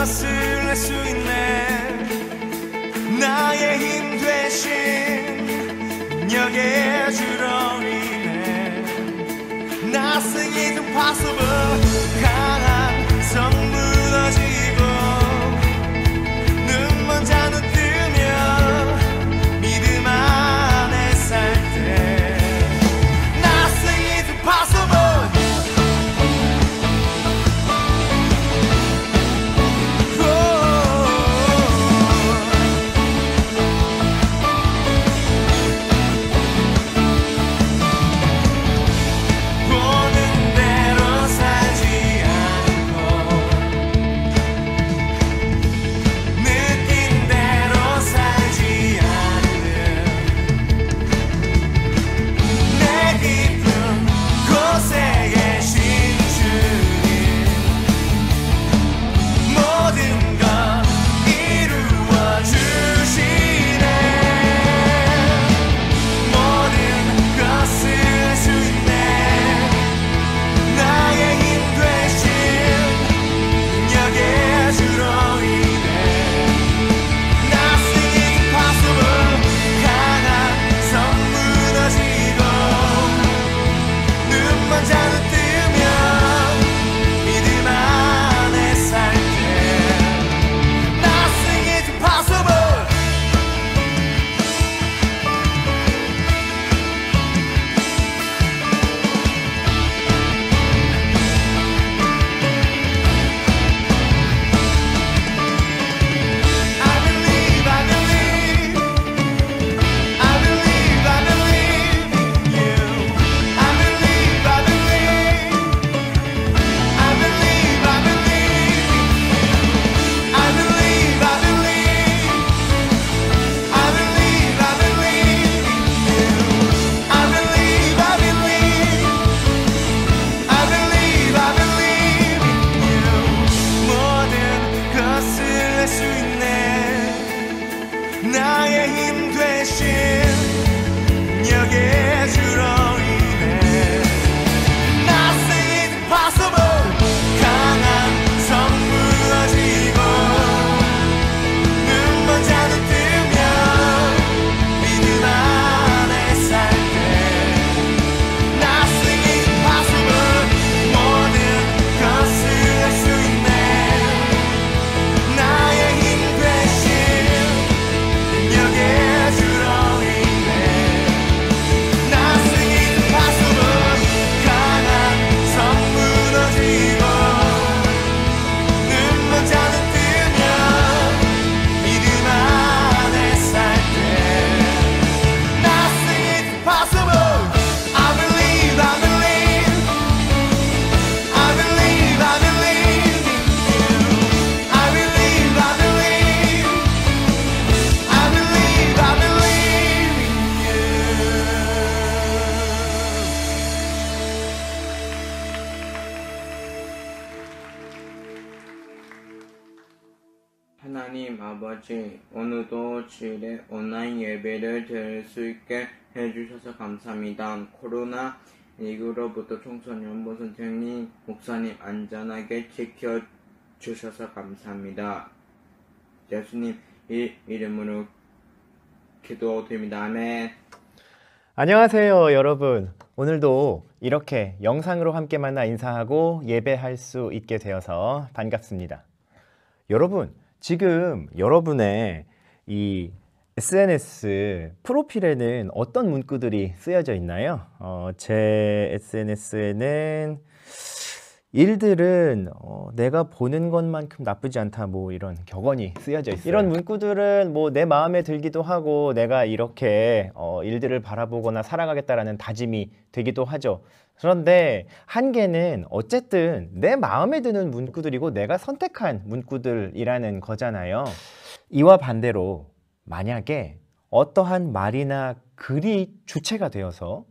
거슬릴 수 있네. 나의 힘 대신 능력의 주로 인해 Nothing is impossible. 강한 성 무너지고 눈먼 자는 뜨며 믿음 안에 살 때 Nothing is impossible. 하나님 아버지, 오늘도 주일에 온라인 예배를 드릴 수 있게 해주셔서 감사합니다. 코로나19로부터 청소년부 선생님, 목사님 안전하게 지켜주셔서 감사합니다. 예수님 이름으로 기도드립니다. 아멘. 안녕하세요 여러분. 오늘도 이렇게 영상으로 함께 만나 인사하고 예배할 수 있게 되어서 반갑습니다. 여러분, 지금 여러분의 이 SNS 프로필에는 어떤 문구들이 쓰여져 있나요? 제 SNS에는 일들은 내가 보는 것만큼 나쁘지 않다, 뭐 이런 격언이 쓰여져 있어요. 이런 문구들은 뭐 내 마음에 들기도 하고 내가 이렇게 일들을 바라보거나 살아가겠다라는 다짐이 되기도 하죠. 그런데 한계는 어쨌든 내 마음에 드는 문구들이고 내가 선택한 문구들이라는 거잖아요. 이와 반대로 만약에 어떠한 말이나 글이 주체가 되어서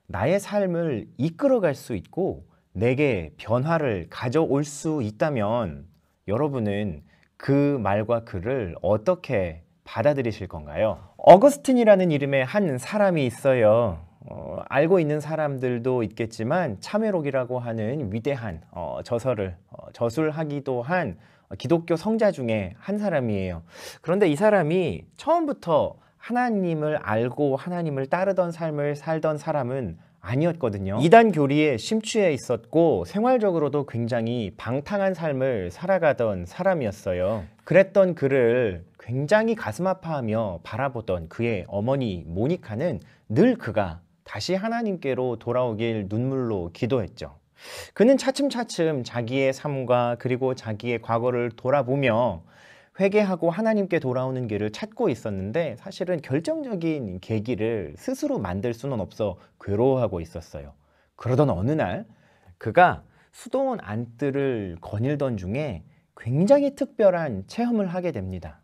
나의 삶을 이끌어갈 수 있고 내게 변화를 가져올 수 있다면 여러분은 그 말과 글을 어떻게 받아들이실 건가요? 어거스틴이라는 이름의 한 사람이 있어요. 알고 있는 사람들도 있겠지만 참회록이라고 하는 위대한 저서를 저술하기도 한 기독교 성자 중에 한 사람이에요. 그런데 이 사람이 처음부터 하나님을 알고 하나님을 따르던 삶을 살던 사람은 아니었거든요. 이단 교리에 심취해 있었고 생활적으로도 굉장히 방탕한 삶을 살아가던 사람이었어요. 그랬던 그를 굉장히 가슴 아파하며 바라보던 그의 어머니 모니카는 늘 그가 다시 하나님께로 돌아오길 눈물로 기도했죠. 그는 차츰차츰 자기의 삶과 그리고 자기의 과거를 돌아보며 회개하고 하나님께 돌아오는 길을 찾고 있었는데 사실은 결정적인 계기를 스스로 만들 수는 없어 괴로워하고 있었어요. 그러던 어느 날 그가 수도원 안뜰을 거닐던 중에 굉장히 특별한 체험을 하게 됩니다.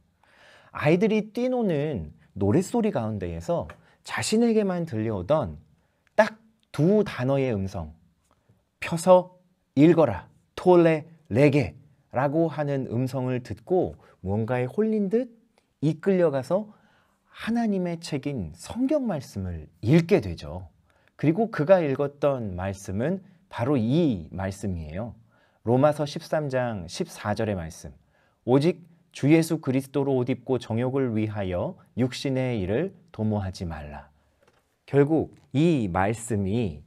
아이들이 뛰노는 노랫소리 가운데에서 자신에게만 들려오던 딱 두 단어의 음성, 펴서 읽어라, 톨레 레게 라고 하는 음성을 듣고 무언가에 홀린 듯 이끌려가서 하나님의 책인 성경 말씀을 읽게 되죠. 그리고 그가 읽었던 말씀은 바로 이 말씀이에요. 로마서 13장 14절의 말씀. 오직 주 예수 그리스도로 옷 입고 정욕을 위하여 육신의 일을 도모하지 말라. 결국 이 말씀이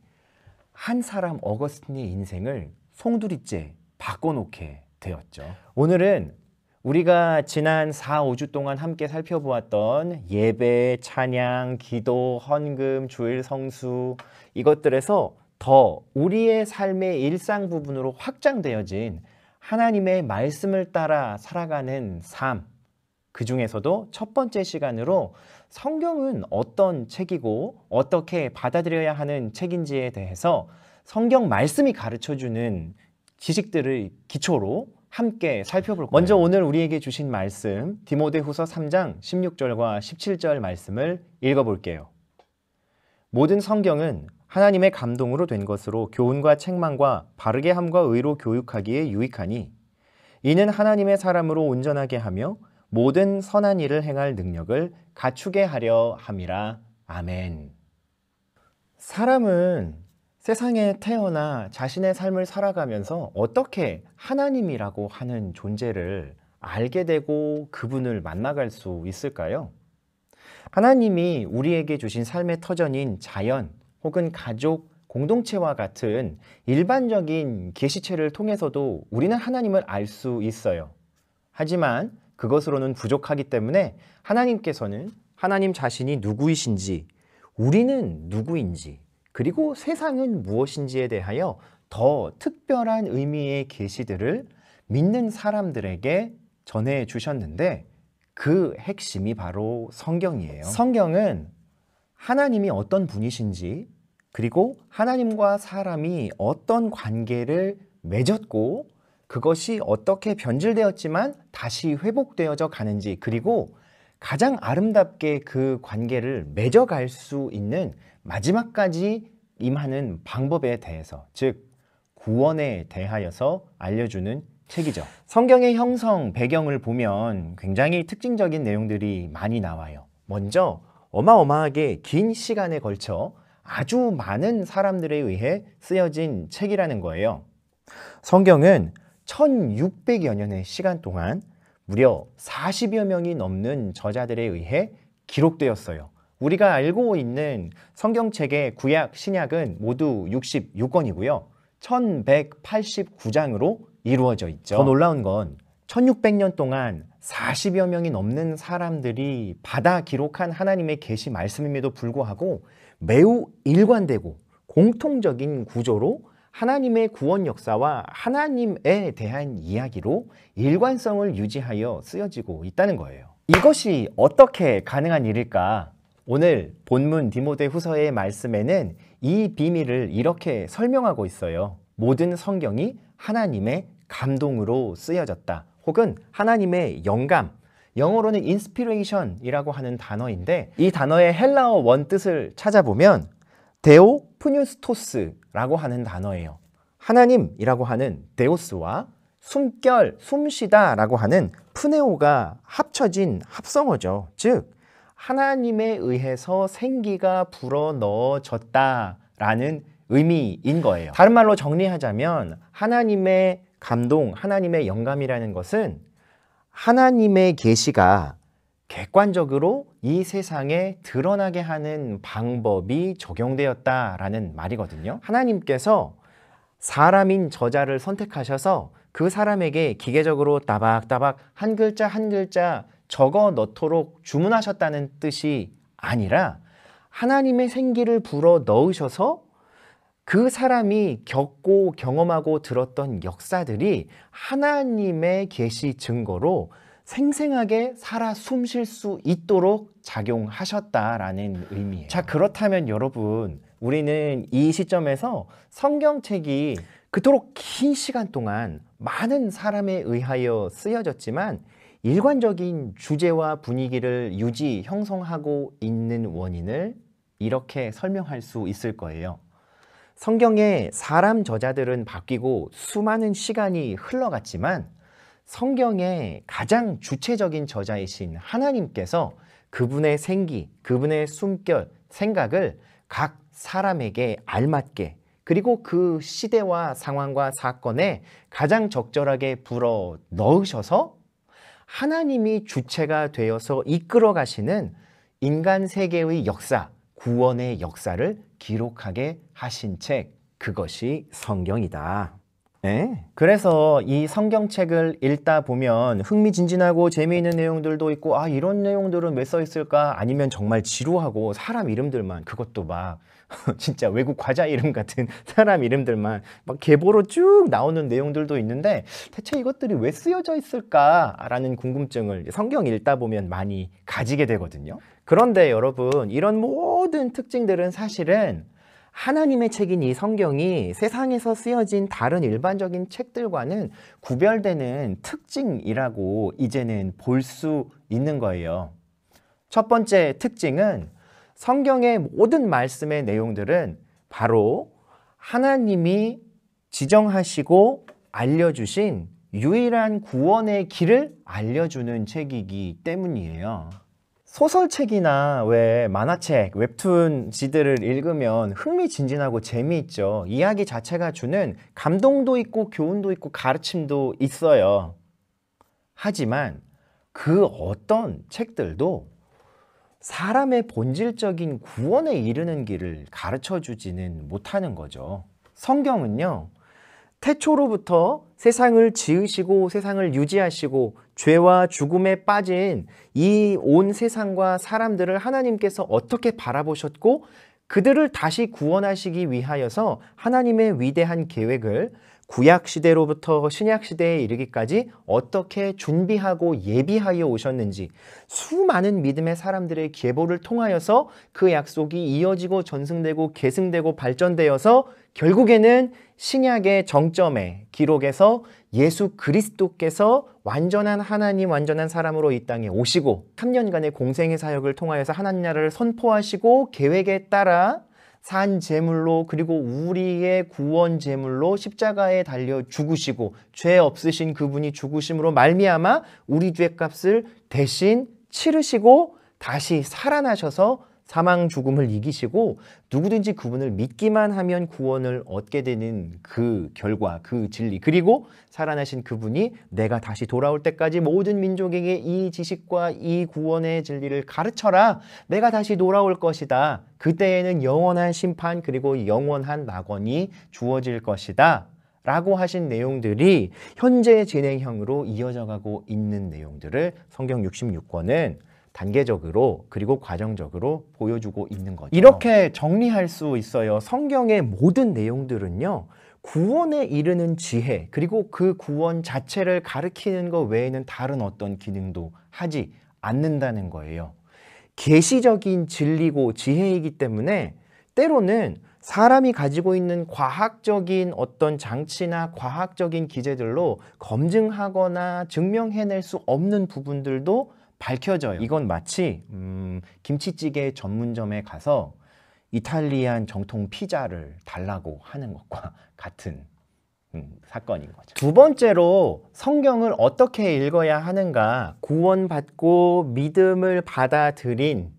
한 사람 어거스틴의 인생을 송두리째 바꿔놓게 되었죠. 오늘은 우리가 지난 4, 5주 동안 함께 살펴보았던 예배, 찬양, 기도, 헌금, 주일 성수 이것들에서 더 우리의 삶의 일상 부분으로 확장되어진 하나님의 말씀을 따라 살아가는 삶, 그 중에서도 첫 번째 시간으로 성경은 어떤 책이고 어떻게 받아들여야 하는 책인지에 대해서 성경 말씀이 가르쳐주는 지식들을 기초로 함께 살펴볼 거예요. 먼저 오늘 우리에게 주신 말씀 디모데후서 3장 16절과 17절 말씀을 읽어볼게요. 모든 성경은 하나님의 감동으로 된 것으로 교훈과 책망과 바르게 함과 의로 교육하기에 유익하니 이는 하나님의 사람으로 온전하게 하며 모든 선한 일을 행할 능력을 갖추게 하려 함이라. 아멘. 사람은 세상에 태어나 자신의 삶을 살아가면서 어떻게 하나님이라고 하는 존재를 알게 되고 그분을 만나갈 수 있을까요? 하나님이 우리에게 주신 삶의 터전인 자연 혹은 가족, 공동체와 같은 일반적인 계시체를 통해서도 우리는 하나님을 알 수 있어요. 하지만 그것으로는 부족하기 때문에 하나님께서는 하나님 자신이 누구이신지, 우리는 누구인지, 그리고 세상은 무엇인지에 대하여 더 특별한 의미의 계시들을 믿는 사람들에게 전해 주셨는데 그 핵심이 바로 성경이에요. 성경은 하나님이 어떤 분이신지 그리고 하나님과 사람이 어떤 관계를 맺었고 그것이 어떻게 변질되었지만 다시 회복되어져 가는지 그리고 가장 아름답게 그 관계를 맺어갈 수 있는 마지막까지 임하는 방법에 대해서 즉 구원에 대하여서 알려주는 책이죠. 성경의 형성, 배경을 보면 굉장히 특징적인 내용들이 많이 나와요. 먼저 어마어마하게 긴 시간에 걸쳐 아주 많은 사람들에 의해 쓰여진 책이라는 거예요. 성경은 1600여 년의 시간 동안 무려 40여 명이 넘는 저자들에 의해 기록되었어요. 우리가 알고 있는 성경책의 구약, 신약은 모두 66권이고요. 1189장으로 이루어져 있죠. 더 놀라운 건 1600년 동안 40여 명이 넘는 사람들이 받아 기록한 하나님의 계시 말씀임에도 불구하고 매우 일관되고 공통적인 구조로 하나님의 구원 역사와 하나님에 대한 이야기로 일관성을 유지하여 쓰여지고 있다는 거예요. 이것이 어떻게 가능한 일일까? 오늘 본문 디모데후서의 말씀에는 이 비밀을 이렇게 설명하고 있어요. 모든 성경이 하나님의 감동으로 쓰여졌다. 혹은 하나님의 영감, 영어로는 inspiration이라고 하는 단어인데 이 단어의 헬라어 원뜻을 찾아보면 데오 푸뉴스토스라고 하는 단어예요. 하나님이라고 하는 데오스와 숨결, 숨쉬다라고 하는 푸네오가 합쳐진 합성어죠. 즉 하나님에 의해서 생기가 불어넣어졌다라는 의미인 거예요. 다른 말로 정리하자면 하나님의 감동, 하나님의 영감이라는 것은 하나님의 계시가 객관적으로 이 세상에 드러나게 하는 방법이 적용되었다라는 말이거든요. 하나님께서 사람인 저자를 선택하셔서 그 사람에게 기계적으로 따박따박 한 글자 한 글자 적어 넣도록 주문하셨다는 뜻이 아니라 하나님의 생기를 불어 넣으셔서 그 사람이 겪고 경험하고 들었던 역사들이 하나님의 계시 증거로 생생하게 살아 숨쉴 수 있도록 작용하셨다라는 의미예요. 자, 그렇다면 여러분, 우리는 이 시점에서 성경책이 그토록 긴 시간 동안 많은 사람에 의하여 쓰여졌지만 일관적인 주제와 분위기를 유지, 형성하고 있는 원인을 이렇게 설명할 수 있을 거예요. 성경의 사람 저자들은 바뀌고 수많은 시간이 흘러갔지만 성경의 가장 주체적인 저자이신 하나님께서 그분의 생기, 그분의 숨결, 생각을 각 사람에게 알맞게 그리고 그 시대와 상황과 사건에 가장 적절하게 불어 넣으셔서 하나님이 주체가 되어서 이끌어 가시는 인간 세계의 역사, 구원의 역사를 기록하게 하신 책, 그것이 성경이다. 네. 그래서 이 성경책을 읽다 보면 흥미진진하고 재미있는 내용들도 있고, 아, 이런 내용들은 왜 써 있을까? 아니면 정말 지루하고 사람 이름들만, 그것도 막 진짜 외국 과자 이름 같은 사람 이름들만 막 계보로 쭉 나오는 내용들도 있는데 대체 이것들이 왜 쓰여져 있을까라는 궁금증을 성경 읽다 보면 많이 가지게 되거든요. 그런데 여러분, 이런 모든 특징들은 사실은 하나님의 책인 이 성경이 세상에서 쓰여진 다른 일반적인 책들과는 구별되는 특징이라고 이제는 볼 수 있는 거예요. 첫 번째 특징은 성경의 모든 말씀의 내용들은 바로 하나님이 지정하시고 알려주신 유일한 구원의 길을 알려주는 책이기 때문이에요. 소설책이나 왜 만화책, 웹툰지들을 읽으면 흥미진진하고 재미있죠. 이야기 자체가 주는 감동도 있고 교훈도 있고 가르침도 있어요. 하지만 그 어떤 책들도 사람의 본질적인 구원에 이르는 길을 가르쳐주지는 못하는 거죠. 성경은요, 태초로부터 세상을 지으시고 세상을 유지하시고 죄와 죽음에 빠진 이 온 세상과 사람들을 하나님께서 어떻게 바라보셨고 그들을 다시 구원하시기 위하여서 하나님의 위대한 계획을 구약 시대로부터 신약 시대에 이르기까지 어떻게 준비하고 예비하여 오셨는지 수많은 믿음의 사람들의 계보를 통하여서 그 약속이 이어지고 전승되고 계승되고 발전되어서 결국에는 신약의 정점에 기록에서 예수 그리스도께서 완전한 하나님, 완전한 사람으로 이 땅에 오시고 3년간의 공생의 사역을 통하여서 하나님 나라를 선포하시고 계획에 따라 산 제물로 그리고 우리의 구원 제물로 십자가에 달려 죽으시고 죄 없으신 그분이 죽으심으로 말미암아 우리 죄값을 대신 치르시고 다시 살아나셔서 사망 죽음을 이기시고 누구든지 그분을 믿기만 하면 구원을 얻게 되는 그 결과, 그 진리, 그리고 살아나신 그분이 내가 다시 돌아올 때까지 모든 민족에게 이 지식과 이 구원의 진리를 가르쳐라. 내가 다시 돌아올 것이다. 그때에는 영원한 심판 그리고 영원한 낙원이 주어질 것이다. 라고 하신 내용들이 현재 진행형으로 이어져 가고 있는 내용들을 성경 66권은 단계적으로 그리고 과정적으로 보여주고 있는 거죠. 이렇게 정리할 수 있어요. 성경의 모든 내용들은요, 구원에 이르는 지혜 그리고 그 구원 자체를 가리키는 것 외에는 다른 어떤 기능도 하지 않는다는 거예요. 계시적인 진리고 지혜이기 때문에 때로는 사람이 가지고 있는 과학적인 어떤 장치나 과학적인 기제들로 검증하거나 증명해낼 수 없는 부분들도 밝혀져요. 이건 마치 김치찌개 전문점에 가서 이탈리안 정통 피자를 달라고 하는 것과 같은 사건인 거죠. 두 번째로 성경을 어떻게 읽어야 하는가, 구원받고 믿음을 받아들인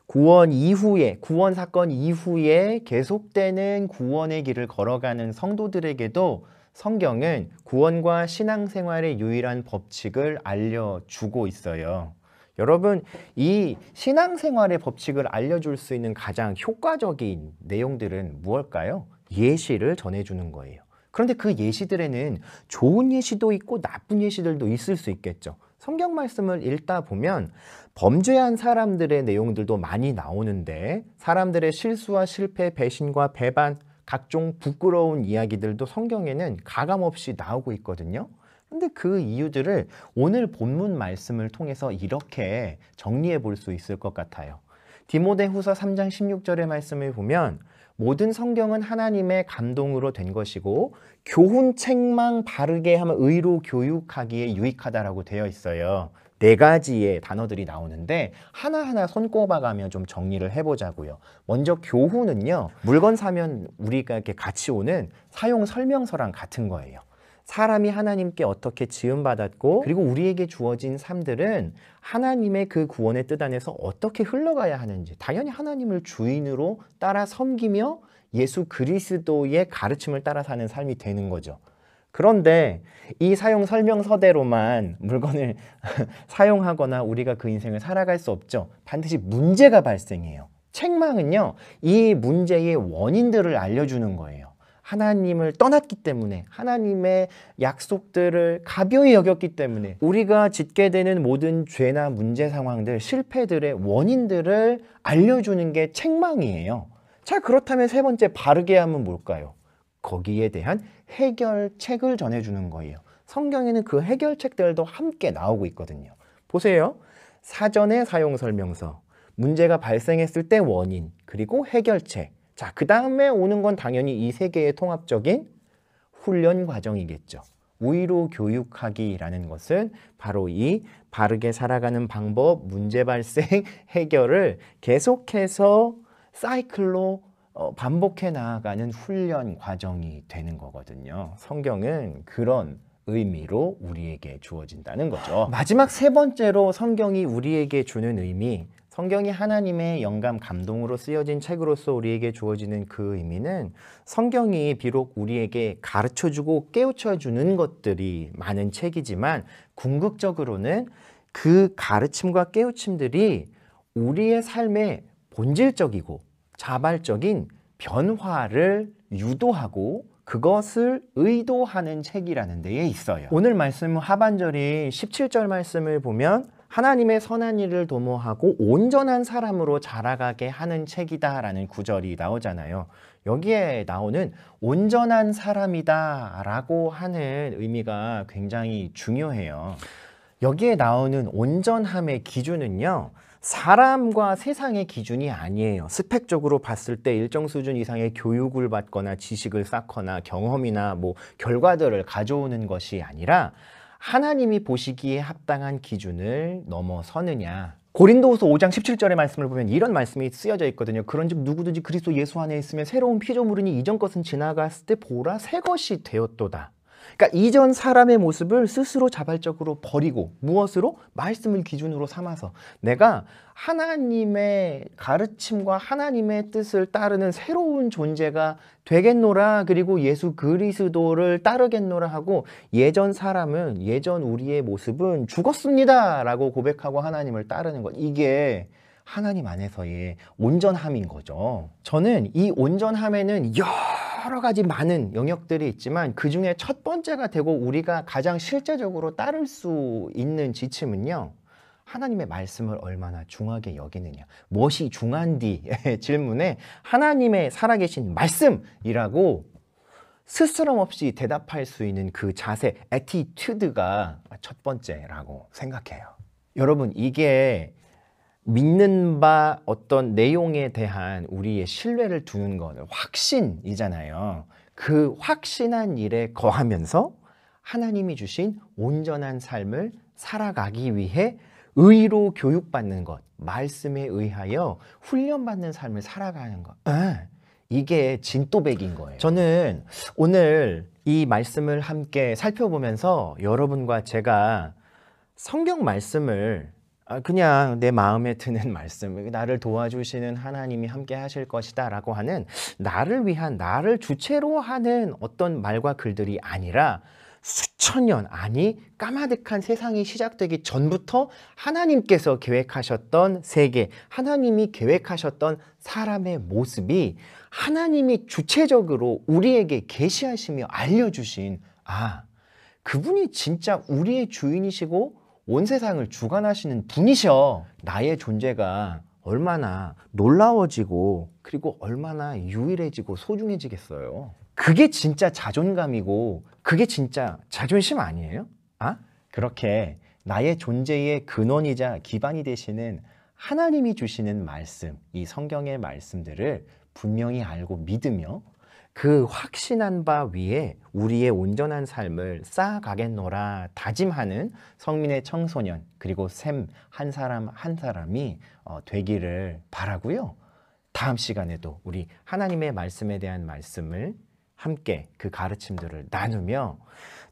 구원 이후에, 구원 사건 이후에 계속되는 구원의 길을 걸어가는 성도들에게도 성경은 구원과 신앙생활의 유일한 법칙을 알려주고 있어요. 여러분, 이 신앙생활의 법칙을 알려줄 수 있는 가장 효과적인 내용들은 무엇일까요? 예시를 전해주는 거예요. 그런데 그 예시들에는 좋은 예시도 있고 나쁜 예시들도 있을 수 있겠죠. 성경 말씀을 읽다 보면 범죄한 사람들의 내용들도 많이 나오는데 사람들의 실수와 실패, 배신과 배반, 각종 부끄러운 이야기들도 성경에는 가감없이 나오고 있거든요. 근데 그 이유들을 오늘 본문 말씀을 통해서 이렇게 정리해 볼 수 있을 것 같아요. 디모데후서 3장 16절의 말씀을 보면 모든 성경은 하나님의 감동으로 된 것이고 교훈, 책망, 바르게 하면 의로 교육하기에 유익하다라고 되어 있어요. 4가지의 단어들이 나오는데 하나하나 손꼽아가며 좀 정리를 해보자고요. 먼저 교훈은요, 물건 사면 우리가 이렇게 같이 오는 사용 설명서랑 같은 거예요. 사람이 하나님께 어떻게 지음받았고 그리고 우리에게 주어진 삶들은 하나님의 그 구원의 뜻 안에서 어떻게 흘러가야 하는지, 당연히 하나님을 주인으로 따라 섬기며 예수 그리스도의 가르침을 따라 사는 삶이 되는 거죠. 그런데 이 사용 설명서대로만 물건을 사용하거나 우리가 그 인생을 살아갈 수 없죠. 반드시 문제가 발생해요. 책망은요, 이 문제의 원인들을 알려주는 거예요. 하나님을 떠났기 때문에, 하나님의 약속들을 가벼이 여겼기 때문에 우리가 짓게 되는 모든 죄나 문제 상황들, 실패들의 원인들을 알려주는 게 책망이에요. 자, 그렇다면 세 번째 바르게 하면 뭘까요? 거기에 대한 해결책을 전해주는 거예요. 성경에는 그 해결책들도 함께 나오고 있거든요. 보세요. 사전의 사용 설명서, 문제가 발생했을 때 원인, 그리고 해결책. 자, 그 다음에 오는 건 당연히 이 세 개의 통합적인 훈련 과정이겠죠. 의로 교육하기라는 것은 바로 이 바르게 살아가는 방법, 문제 발생, 해결을 계속해서 사이클로 반복해 나아가는 훈련 과정이 되는 거거든요. 성경은 그런 의미로 우리에게 주어진다는 거죠. 마지막 세 번째로 성경이 우리에게 주는 의미, 성경이 하나님의 영감 감동으로 쓰여진 책으로서 우리에게 주어지는 그 의미는 성경이 비록 우리에게 가르쳐주고 깨우쳐주는 것들이 많은 책이지만 궁극적으로는 그 가르침과 깨우침들이 우리의 삶의 본질적이고 자발적인 변화를 유도하고 그것을 의도하는 책이라는 데에 있어요. 오늘 말씀 하반절인 17절 말씀을 보면 하나님의 선한 일을 도모하고 온전한 사람으로 자라가게 하는 책이다라는 구절이 나오잖아요. 여기에 나오는 온전한 사람이다 라고 하는 의미가 굉장히 중요해요. 여기에 나오는 온전함의 기준은요, 사람과 세상의 기준이 아니에요. 스펙적으로 봤을 때 일정 수준 이상의 교육을 받거나 지식을 쌓거나 경험이나 결과들을 가져오는 것이 아니라 하나님이 보시기에 합당한 기준을 넘어서느냐. 고린도후서 5장 17절의 말씀을 보면 이런 말씀이 쓰여져 있거든요. 그런즉 누구든지 그리스도 예수 안에 있으면 새로운 피조물이니 이전 것은 지나갔을 때 보라 새 것이 되었도다. 그러니까 이전 사람의 모습을 스스로 자발적으로 버리고 무엇으로? 말씀을 기준으로 삼아서 내가 하나님의 가르침과 하나님의 뜻을 따르는 새로운 존재가 되겠노라, 그리고 예수 그리스도를 따르겠노라 하고 예전 사람은, 예전 우리의 모습은 죽었습니다 라고 고백하고 하나님을 따르는 것, 이게 하나님 안에서의 온전함인 거죠. 저는 이 온전함에는 여러 가지 많은 영역들이 있지만 그 중에 첫 번째가 되고 우리가 가장 실제적으로 따를 수 있는 지침은요, 하나님의 말씀을 얼마나 중하게 여기느냐. 무엇이 중한디의 질문에 하나님의 살아계신 말씀이라고 스스럼 없이 대답할 수 있는 그 자세, 애티튜드가 첫 번째라고 생각해요. 여러분, 이게 믿는 바 어떤 내용에 대한 우리의 신뢰를 두는 건 확신이잖아요. 그 확신한 일에 거하면서 하나님이 주신 온전한 삶을 살아가기 위해 의로 교육받는 것, 말씀에 의하여 훈련받는 삶을 살아가는 것, 이게 진또백인 거예요. 저는 오늘 이 말씀을 함께 살펴보면서 여러분과 제가 성경 말씀을 그냥 내 마음에 드는 말씀, 나를 도와주시는 하나님이 함께 하실 것이다 라고 하는 나를 위한, 나를 주체로 하는 어떤 말과 글들이 아니라 수천 년, 아니 까마득한 세상이 시작되기 전부터 하나님께서 계획하셨던 세계, 하나님이 계획하셨던 사람의 모습이 하나님이 주체적으로 우리에게 계시하시며 알려주신, 그분이 진짜 우리의 주인이시고 온 세상을 주관하시는 분이셔. 나의 존재가 얼마나 놀라워지고 그리고 얼마나 유일해지고 소중해지겠어요. 그게 진짜 자존감이고 그게 진짜 자존심 아니에요? 그렇게 나의 존재의 근원이자 기반이 되시는 하나님이 주시는 말씀, 이 성경의 말씀들을 분명히 알고 믿으며 그 확신한 바 위에 우리의 온전한 삶을 쌓아가겠노라 다짐하는 성민의 청소년, 그리고 샘 한 사람 한 사람이 되기를 바라고요. 다음 시간에도 우리 하나님의 말씀에 대한 말씀을 함께 그 가르침들을 나누며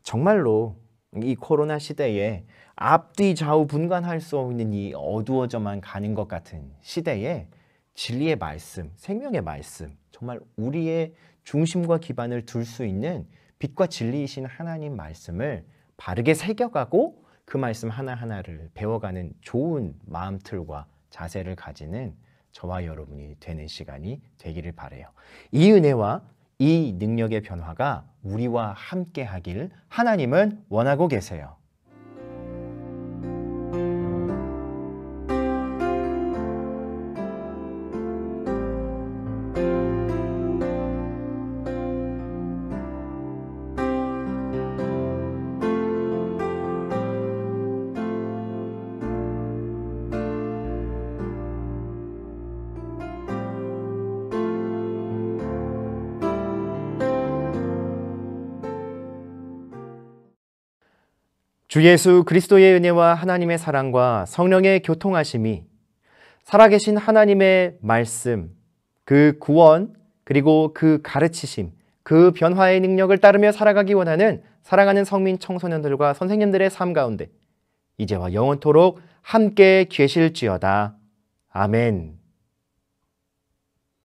정말로 이 코로나 시대에 앞뒤 좌우 분간할 수 없는 이 어두워져만 가는 것 같은 시대에 진리의 말씀, 생명의 말씀, 정말 우리의 중심과 기반을 둘 수 있는 빛과 진리이신 하나님 말씀을 바르게 새겨가고 그 말씀 하나하나를 배워가는 좋은 마음틀과 자세를 가지는 저와 여러분이 되는 시간이 되기를 바라요. 이 은혜와 이 능력의 변화가 우리와 함께 하길 하나님은 원하고 계세요. 주 예수 그리스도의 은혜와 하나님의 사랑과 성령의 교통하심이 살아계신 하나님의 말씀, 그 구원, 그리고 그 가르치심, 그 변화의 능력을 따르며 살아가기 원하는 사랑하는 성민 청소년들과 선생님들의 삶 가운데 이제와 영원토록 함께 계실지어다. 아멘.